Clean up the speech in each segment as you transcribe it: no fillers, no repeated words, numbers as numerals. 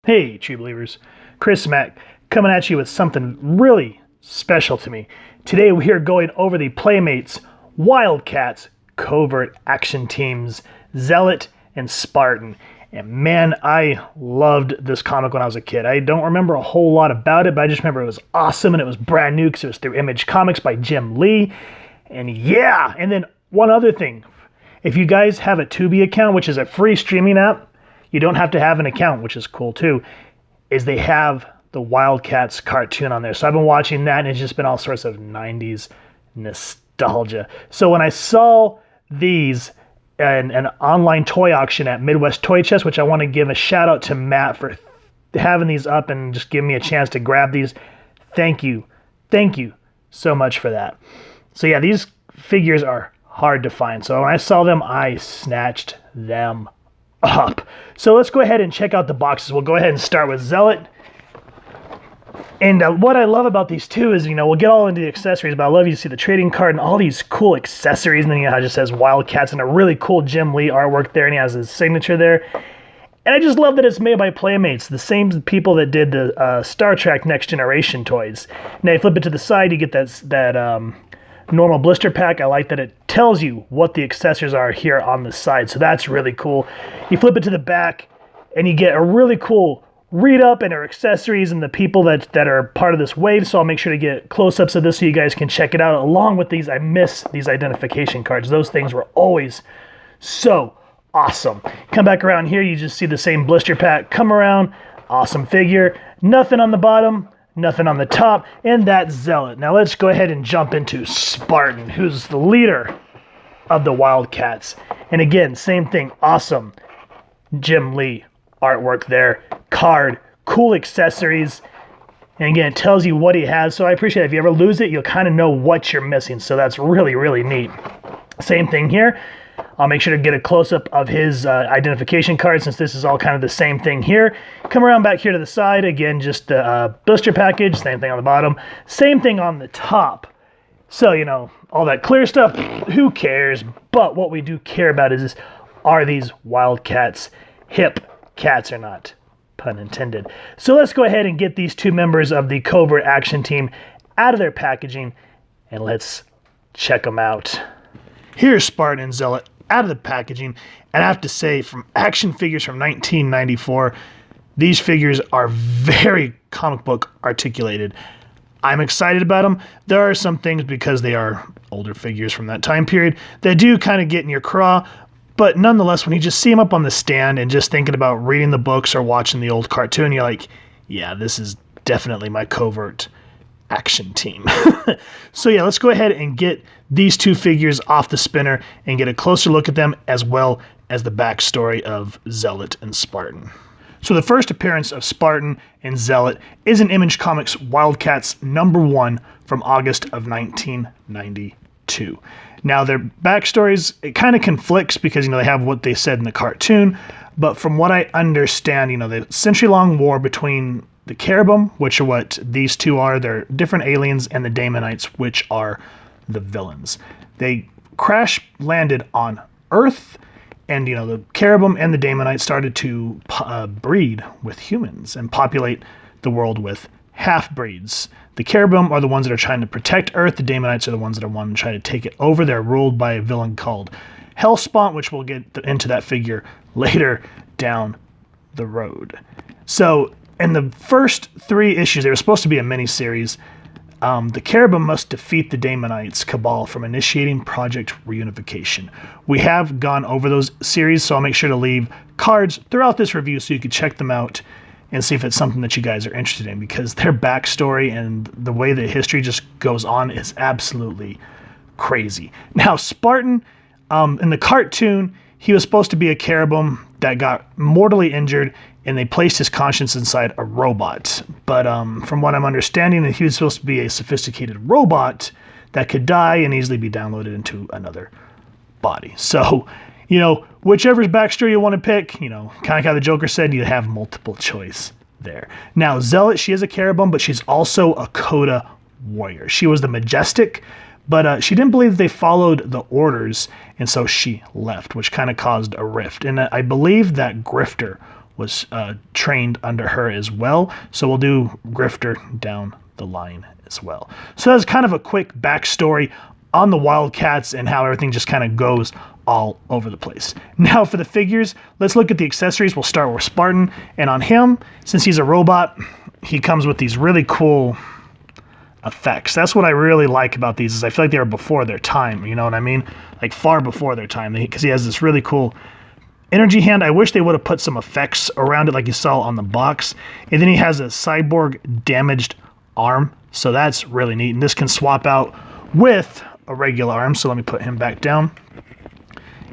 Hey, true believers, Chris Mack coming at you with something really special to me. Today we are going over the Playmates, Wildcats, Covert action teams, Zealot, and Spartan. And man, I loved this comic when I was a kid. I don't remember a whole lot about it, but I just remember it was awesome and it was brand new because it was through Image Comics by Jim Lee. And yeah, and then one other thing. If you guys have a Tubi account, which is a free streaming app, you don't have to have an account, which is cool too, is they have the Wildcats cartoon on there. So I've been watching that and it's just been all sorts of 90s nostalgia. So when I saw these in an online toy auction at Midwest Toy Chest, which I want to give a shout out to Matt for having these up and just giving me a chance to grab these. Thank you. Thank you so much for that. So yeah, these figures are hard to find. So when I saw them, I snatched them up. So let's go ahead and check out the boxes. We'll go ahead and start with Zealot. And what I love about these two is, we'll get all into the accessories, but I love you to see the trading card and all these cool accessories. And then how it just says Wildcats and a really cool Jim Lee artwork there, and he has his signature there. And I just love that it's made by Playmates, the same people that did the Star Trek Next Generation toys. Now you flip it to the side, you get that normal blister pack. I like that it tells you what the accessories are here on the side, so that's really cool. You flip it to the back and you get a really cool read up and our accessories and the people that are part of this wave, so I'll make sure to get close-ups of this so you guys can check it out. Along with these, I miss these identification cards. Those things were always so awesome. Come back around here, you just see the same blister pack. Come around, awesome figure. Nothing on the bottom, nothing on the top, and that's Zealot. Now let's go ahead and jump into Spartan, who's the leader of the Wildcats. And again, same thing, awesome Jim Lee artwork there, card, cool accessories, and again, it tells you what he has, so I appreciate it. If you ever lose it, you'll kind of know what you're missing, so that's really, really neat. Same thing here. I'll make sure to get a close-up of his identification card since this is all kind of the same thing here. Come around back here to the side. Again, just the blister package. Same thing on the bottom. Same thing on the top. So, all that clear stuff, who cares? But what we do care about is are these Wildcats hip cats or not? Pun intended. So let's go ahead and get these two members of the Covert action team out of their packaging and let's check them out. Here's Spartan and Zealot out of the packaging, and I have to say, from action figures from 1994, these figures are very comic book articulated. I'm excited about them. There are some things, because they are older figures from that time period, that do kind of get in your craw, but nonetheless, when you just see them up on the stand and just thinking about reading the books or watching the old cartoon, you're like, yeah, this is definitely my Covert action team. So yeah, let's go ahead and get these two figures off the spinner and get a closer look at them, as well as the backstory of Zealot and Spartan. So the first appearance of Spartan and Zealot is in Image Comics Wildcats #1 from August of 1992. Now their backstories, it kind of conflicts because they have what they said in the cartoon, but from what I understand, the century-long war between the Cherubim, which are what these two are, they're different aliens, and the Daemonites, which are the villains. They crash landed on Earth, and the Cherubim and the Daemonites started to breed with humans and populate the world with half-breeds. The Cherubim are the ones that are trying to protect Earth. The Daemonites are the ones that are wanting to try to take it over. They're ruled by a villain called Hellspawn, which we'll get into that figure later down the road. So in the first 3 issues, they were supposed to be a mini-series. The Cherubim must defeat the Daemonites' cabal from initiating Project Reunification. We have gone over those series, so I'll make sure to leave cards throughout this review so you can check them out and see if it's something that you guys are interested in, because their backstory and the way that history just goes on is absolutely crazy. Now, Spartan, in the cartoon, he was supposed to be a Cherubim that got mortally injured, and they placed his conscience inside a robot. But from what I'm understanding, he was supposed to be a sophisticated robot that could die and easily be downloaded into another body. So, whichever's backstory you want to pick, kind of like how the Joker said, you have multiple choice there. Now, Zealot, she is a Cherubim, but she's also a Coda warrior. She was the Majestic, but she didn't believe they followed the orders, and so she left, which kind of caused a rift. And I believe that Grifter was trained under her as well. So we'll do Grifter down the line as well. So that's kind of a quick backstory on the Wildcats and how everything just kind of goes all over the place. Now for the figures, let's look at the accessories. We'll start with Spartan, and on him, since he's a robot, he comes with these really cool effects. That's what I really like about these, is I feel like they were before their time, you know what I mean? Like far before their time, because he has this really cool energy hand. I wish they would have put some effects around it like you saw on the box. And then he has a cyborg damaged arm, so that's really neat. And this can swap out with a regular arm, so let me put him back down.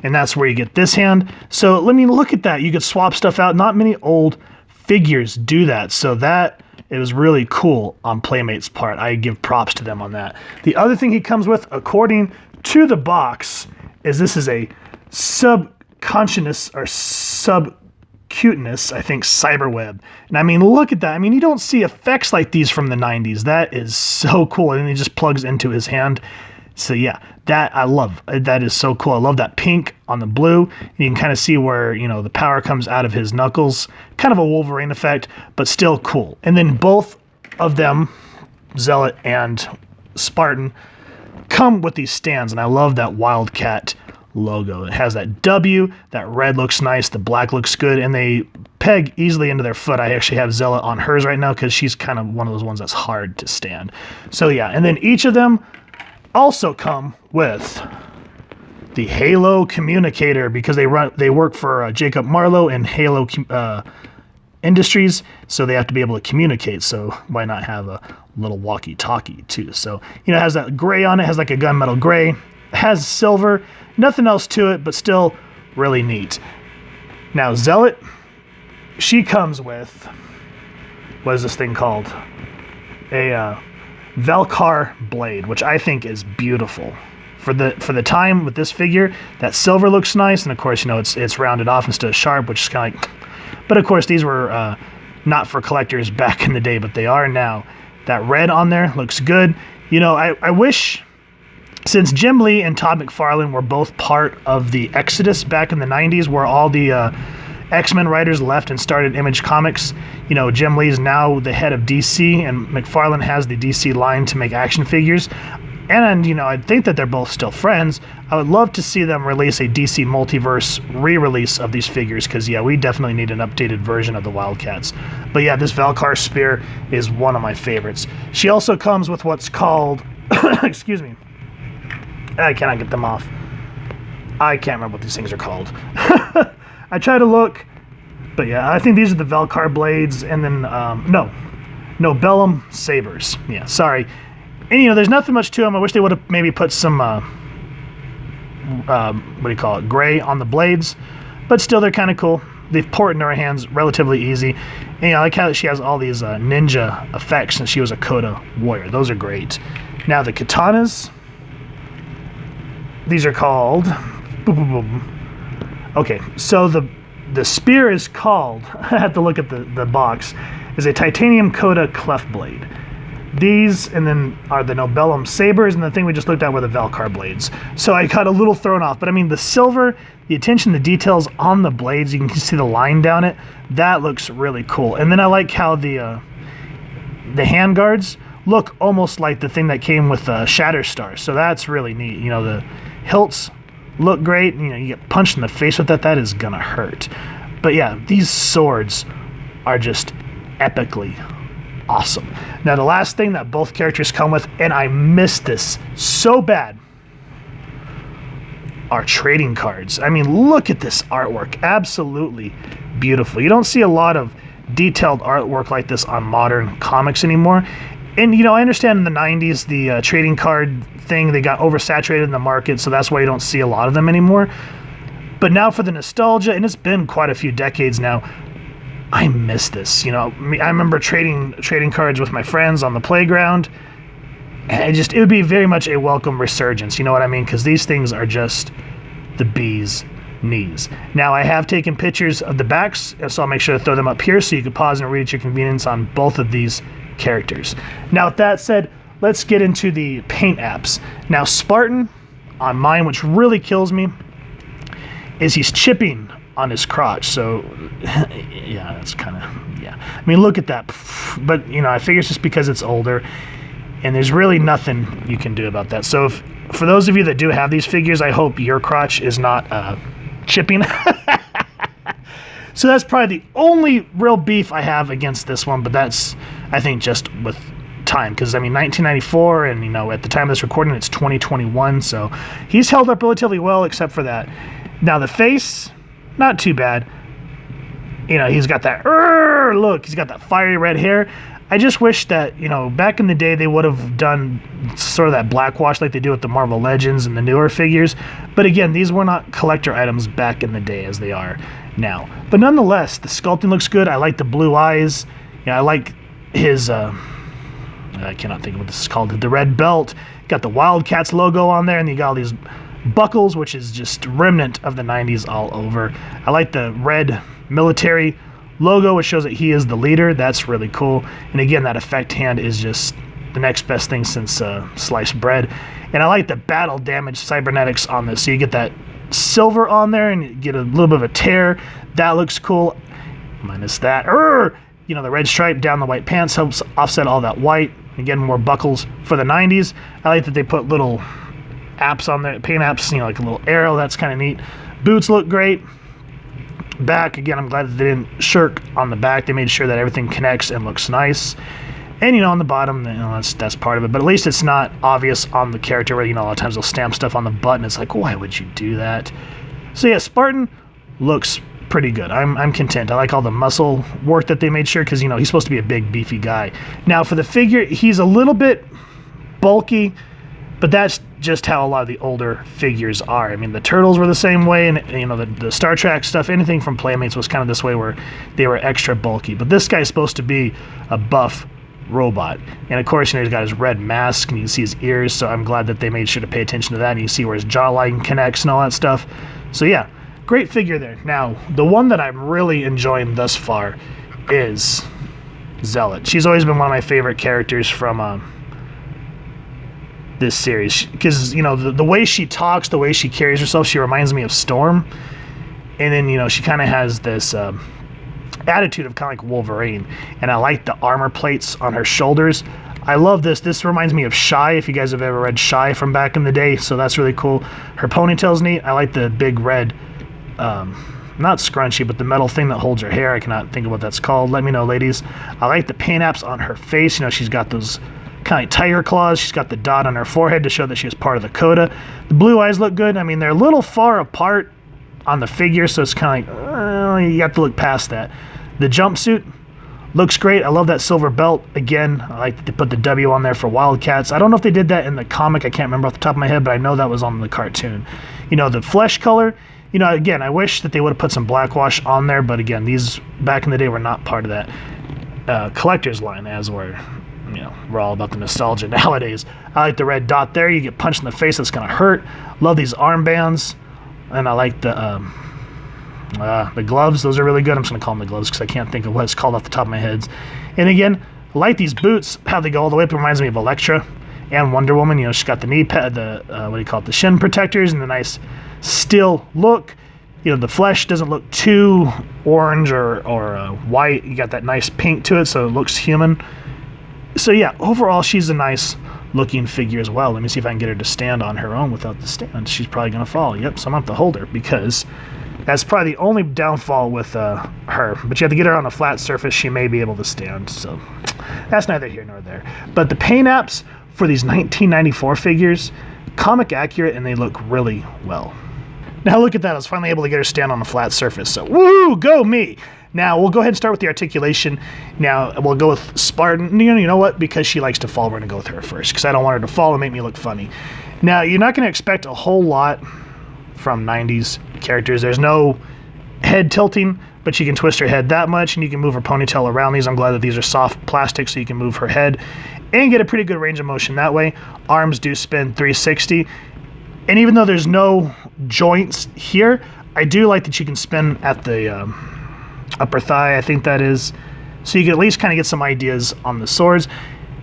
And that's where you get this hand. So let me look at that. You could swap stuff out. Not many old figures do that, so that it was really cool on Playmates' part. I give props to them on that. The other thing he comes with, according to the box, is this is a subconscious or subcuteness, I think, cyberweb. And I mean, look at that. I mean, you don't see effects like these from the 90s. That is so cool. And he just plugs into his hand. So yeah, that I love. That is so cool. I love that pink on the blue. You can kind of see where, you know, the power comes out of his knuckles. Kind of a Wolverine effect, but still cool. And then both of them, Zealot and Spartan, come with these stands. And I love that Wildcat logo. It has that W, that red looks nice, the black looks good, and they peg easily into their foot. I actually have Zealot on hers right now because she's kind of one of those ones that's hard to stand. So yeah, and then each of them also come with the Halo communicator, because they work for Jacob Marlowe and Halo Industries, so they have to be able to communicate. So why not have a little walkie-talkie too? So, you know, it has that gray on it, has like a gunmetal gray, it has silver, nothing else to it, but still really neat. Now Zealot, she comes with, what is this thing called? A Valkar blade, which I think is beautiful. For the time with this figure, that silver looks nice, and of course, you know, it's rounded off instead of sharp, which is kind of like, but of course these were not for collectors back in the day, but they are now. That red on there looks good. You know, I wish, since Jim Lee and Todd McFarlane were both part of the Exodus back in the 90s, where all the X-Men writers left and started Image Comics. You know, Jim Lee's now the head of DC, and McFarlane has the DC line to make action figures. And, you know, I think that they're both still friends. I would love to see them release a DC Multiverse re-release of these figures, because, yeah, we definitely need an updated version of the Wildcats. But, yeah, this Valkar spear is one of my favorites. She also comes with what's called, excuse me, I cannot get them off. I can't remember what these things are called. I try to look, but yeah, I think these are the Valkar blades, and then, no, Bellum sabers. Yeah, sorry. And, you know, there's nothing much to them. I wish they would have maybe put some, what do you call it, gray on the blades, but still, they're kind of cool. They port into her hands relatively easy. And, you know, I like how she has all these ninja effects since she was a Koda warrior. Those are great. Now, the katanas, these are called, okay, so the spear is called, I have to look at the box, is a titanium Koda cleft blade. These, and then, are the Nobellum sabers, and the thing we just looked at were the Valkar blades. So I got a little thrown off, but I mean, the silver, the attention to details on the blades, you can see the line down it, that looks really cool. And then I like how the hand guards look almost like the thing that came with Shatterstar, so that's really neat. You know, the hilts look great. You know, you get punched in the face with that, that is gonna hurt. But yeah, these swords are just epically awesome. Now, the last thing that both characters come with, and I miss this so bad, are trading cards. I mean, look at this artwork. Absolutely beautiful. You don't see a lot of detailed artwork like this on modern comics anymore. And, you know, I understand in the 90s, the trading card thing, they got oversaturated in the market, so that's why you don't see a lot of them anymore. But now for the nostalgia, and it's been quite a few decades now, I miss this. You know, I remember trading cards with my friends on the playground, and it would be very much a welcome resurgence, you know what I mean? Because these things are just the bee's knees. Now, I have taken pictures of the backs, so I'll make sure to throw them up here so you can pause and read at your convenience on both of these characters. Now, with that said, let's get into the paint apps. Now, Spartan, on mine, which really kills me, is he's chipping on his crotch. So yeah, that's kind of, yeah. I mean, look at that. But, you know, I figure it's just because it's older, and there's really nothing you can do about that. So for those of you that do have these figures, I hope your crotch is not chipping. So that's probably the only real beef I have against this one, but that's, I think, just with time, because I mean 1994, and you know, at the time of this recording it's 2021, so he's held up relatively well except for that. Now the face, not too bad. You know, he's got that look, he's got that fiery red hair. I just wish that, you know, back in the day they would have done sort of that blackwash like they do with the Marvel Legends and the newer figures. But again, these were not collector items back in the day as they are now. But nonetheless, the sculpting looks good. I like the blue eyes. You know, I like his I cannot think of what this is called. The red belt. Got the Wildcats logo on there, and you got all these buckles, which is just remnant of the 90s all over. I like the red military logo, which shows that he is the leader. That's really cool. And again, that effect hand is just the next best thing since sliced bread. And I like the battle damage cybernetics on this. So you get that silver on there, and you get a little bit of a tear. That looks cool. Minus that. You know, the red stripe down the white pants helps offset all that white. Again, more buckles for the 90s. I like that they put little apps on there, paint apps, you know, like a little arrow. That's kind of neat. Boots look great. Back, again, I'm glad that they didn't shirk on the back. They made sure that everything connects and looks nice. And, you know, on the bottom, you know, that's part of it. But at least it's not obvious on the character where, you know, a lot of times they'll stamp stuff on the butt, and it's like, why would you do that? So, yeah, Spartan looks pretty good. I'm content. I like all the muscle work that they made sure, because, you know, he's supposed to be a big beefy guy. Now for the figure, he's a little bit bulky, but that's just how a lot of the older figures are. I mean, the Turtles were the same way, and you know, the Star Trek stuff, anything from Playmates was kind of this way, where they were extra bulky. But this guy's supposed to be a buff robot, and of course, you know, he's got his red mask, and you can see his ears, so I'm glad that they made sure to pay attention to that, and you see where his jawline connects and all that stuff. So yeah, great figure there. Now, the one that I'm really enjoying thus far is Zealot. She's always been one of my favorite characters from this series, because, you know, the way she talks, the way she carries herself, she reminds me of Storm. And then, you know, she kind of has this attitude of kind of like Wolverine. And I like the armor plates on her shoulders. I love this. This reminds me of Shy, if you guys have ever read Shy from back in the day, so that's really cool. Her ponytail's neat. I like the big red not scrunchy, but the metal thing that holds her hair. I cannot think of what that's called. Let me know, ladies. I like the paint apps on her face. You know, she's got those kind of tiger claws. She's got the dot on her forehead to show that she is part of the coda. The blue eyes look good. I mean, they're a little far apart on the figure, so it's kind of like, you have to look past that. The jumpsuit looks great. I love that silver belt. Again, I like that they put the W on there for Wildcats. I don't know if they did that in the comic. I can't remember off the top of my head, but I know that was on the cartoon. You know, the flesh color, you know, again, I wish that they would have put some blackwash on there, but again, these back in the day were not part of that collector's line, as we're, you know, we're all about the nostalgia nowadays. I like the red dot there. You get punched in the face, that's gonna hurt. Love these armbands, and I like the gloves. Those are really good. I'm just gonna call them the gloves because I can't think of what it's called off the top of my head. And again, I like these boots, how they go all the way up. It reminds me of Elektra and Wonder Woman. You know, she's got the knee pad, the what do you call it, the shin protectors, and the nice still look. You know, the flesh doesn't look too orange or white. You got that nice pink to it, so it looks human. So yeah, overall, she's a nice looking figure as well. Let me see if I can get her to stand on her own without the stand. She's probably gonna fall. Yep, so I'm gonna have to hold her, because that's probably the only downfall with her. But you have to get her on a flat surface. She may be able to stand, so that's neither here nor there. But the paint apps for these 1994 figures, comic accurate, and they look really well. Now look at that, I was finally able to get her to stand on a flat surface, so woo, go me! Now we'll go ahead and start with the articulation. Now we'll go with Spartan. You know what? Because she likes to fall, we're gonna go with her first, because I don't want her to fall and make me look funny. Now you're not gonna expect a whole lot from 90s characters. There's no head tilting, but she can twist her head that much, and you can move her ponytail around these. I'm glad that these are soft plastic, so you can move her head and get a pretty good range of motion that way. Arms do spin 360. And even though there's no joints here, I do like that you can spin at the upper thigh, I think that is. So you can at least kind of get some ideas on the swords.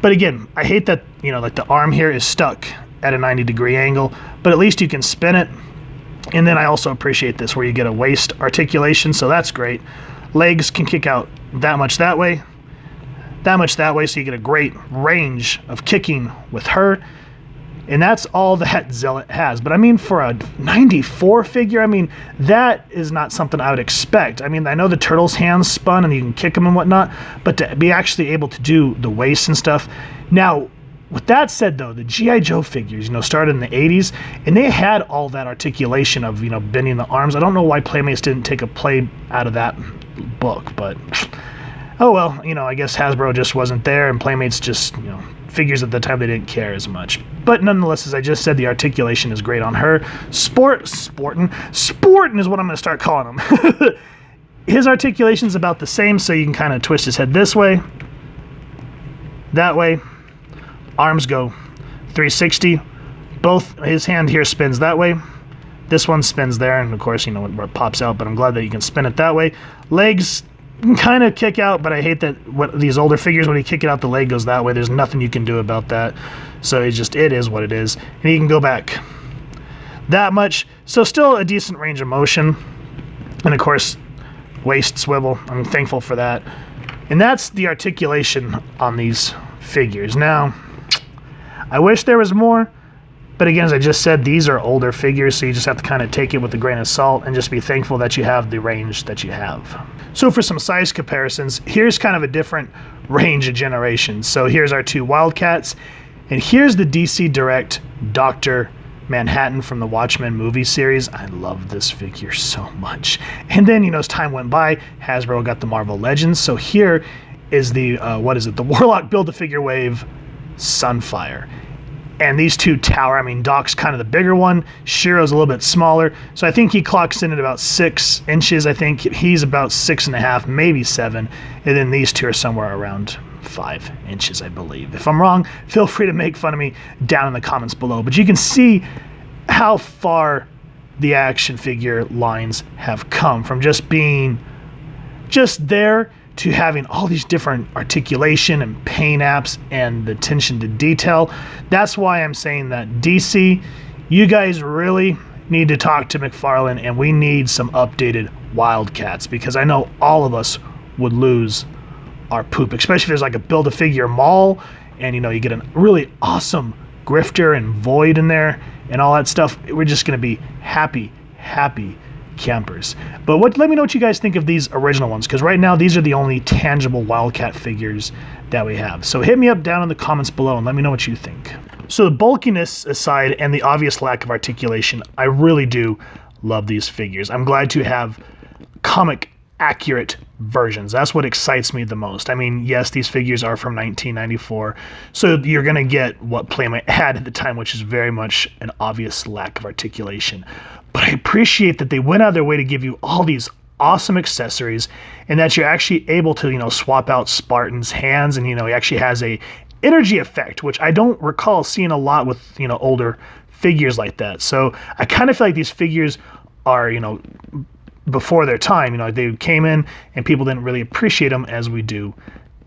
But again, I hate that, you know, like the arm here is stuck at a 90-degree angle, but at least you can spin it. And then I also appreciate this where you get a waist articulation, so that's great. Legs can kick out that much that way, so you get a great range of kicking with her. And that's all that Zealot has. But I mean, for a 94 figure, I mean, that is not something I would expect. I mean, I know the turtle's hands spun and you can kick them and whatnot, but to be actually able to do the waist and stuff. Now, with that said, though, the G.I. Joe figures, started in the 80s, and they had all that articulation of, bending the arms. I don't know why Playmates didn't take a play out of that book, but oh well, I guess Hasbro just wasn't there, and Playmates just, figures at the time they didn't care as much. But nonetheless, as I just said, the articulation is great on her. Sportin is what I'm going to start calling him. His articulation is about the same, so you can kind of twist his head this way, that way. Arms go 360. Both his hand here spins that way. This one spins there, and of course, where it pops out, but I'm glad that you can spin it that way. Legs can kind of kick out, but I hate that these older figures, when you kick it out, the leg goes that way. There's nothing you can do about that. So it is what it is. And you can go back that much. So still a decent range of motion. And of course, waist swivel. I'm thankful for that. And that's the articulation on these figures. Now, I wish there was more, but again, as I just said, these are older figures, so you just have to kind of take it with a grain of salt and just be thankful that you have the range that you have. So for some size comparisons, here's kind of a different range of generations. So here's our two Wildcats, and here's the DC Direct Dr. Manhattan from the Watchmen movie series. I love this figure so much. And then, as time went by, Hasbro got the Marvel Legends. So here is the, the Warlock Build-A-Figure Wave Sunfire. And these two tower. I mean, Doc's kind of the bigger one. Shiro's a little bit smaller. So I think he clocks in at about 6 inches. I think he's about 6.5, maybe 7. And then these two are somewhere around 5 inches, I believe. If I'm wrong, feel free to make fun of me down in the comments below. But you can see how far the action figure lines have come from just being just there to having all these different articulation and paint apps and the attention to detail. That's why I'm saying that DC, you guys really need to talk to McFarlane, and we need some updated Wildcats, because I know all of us would lose our poop, especially if there's like a Build-A-Figure Maul, and you get a really awesome Grifter and Void in there and all that stuff. We're just going to be happy campers. But let me know what you guys think of these original ones, because right now these are the only tangible Wildcat figures that we have. So hit me up down in the comments below and let me know what you think. So the bulkiness aside and the obvious lack of articulation, I really do love these figures. I'm glad to have comic accurate versions. That's what excites me the most. I mean, yes, these figures are from 1994, so you're going to get what Playmate had at the time, which is very much an obvious lack of articulation. But I appreciate that they went out of their way to give you all these awesome accessories, and that you're actually able to, swap out Spartan's hands, and, he actually has a energy effect, which I don't recall seeing a lot with, older figures like that. So I kind of feel like these figures are, before their time. They came in and people didn't really appreciate them as we do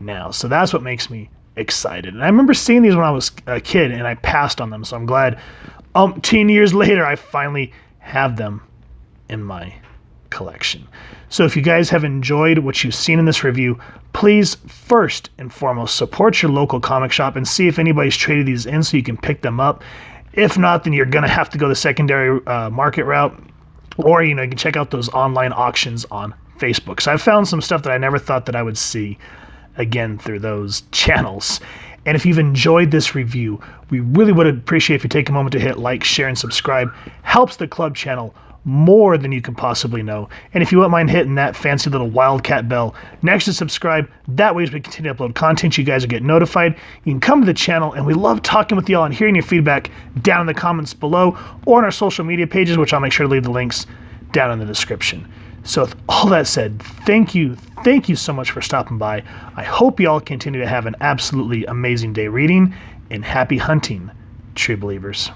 now. So that's what makes me excited. And I remember seeing these when I was a kid and I passed on them. So I'm glad 10 years later I finally have them in my collection. So if you guys have enjoyed what you've seen in this review, please first and foremost support your local comic shop and see if anybody's traded these in so you can pick them up. If not, then you're going to have to go the secondary market route. Or, you can check out those online auctions on Facebook. So I've found some stuff that I never thought that I would see again through those channels. And if you've enjoyed this review, we really would appreciate if you take a moment to hit like, share, and subscribe. Helps the club channel more than you can possibly know. And if you wouldn't mind hitting that fancy little Wildcat bell next to subscribe, that way as we continue to upload content, you guys will get notified. You can come to the channel, and we love talking with y'all and hearing your feedback down in the comments below or on our social media pages, which I'll make sure to leave the links down in the description. So with all that said, thank you so much for stopping by. I hope y'all continue to have an absolutely amazing day reading, and happy hunting, true believers.